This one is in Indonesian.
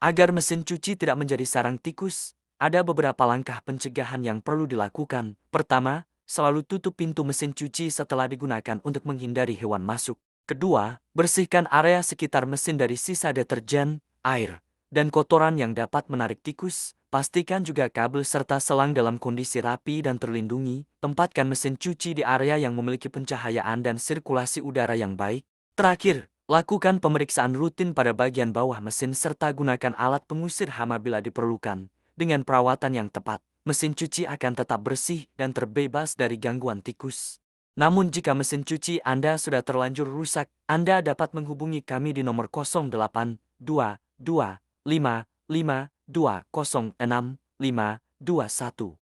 Agar mesin cuci tidak menjadi sarang tikus, ada beberapa langkah pencegahan yang perlu dilakukan. Pertama, selalu tutup pintu mesin cuci setelah digunakan untuk menghindari hewan masuk. Kedua, bersihkan area sekitar mesin dari sisa deterjen, air, dan kotoran yang dapat menarik tikus. Pastikan juga kabel serta selang dalam kondisi rapi dan terlindungi. Tempatkan mesin cuci di area yang memiliki pencahayaan dan sirkulasi udara yang baik. Terakhir, lakukan pemeriksaan rutin pada bagian bawah mesin serta gunakan alat pengusir hama bila diperlukan. Dengan perawatan yang tepat, mesin cuci akan tetap bersih dan terbebas dari gangguan tikus. Namun jika mesin cuci Anda sudah terlanjur rusak, Anda dapat menghubungi kami di nomor 082255520651.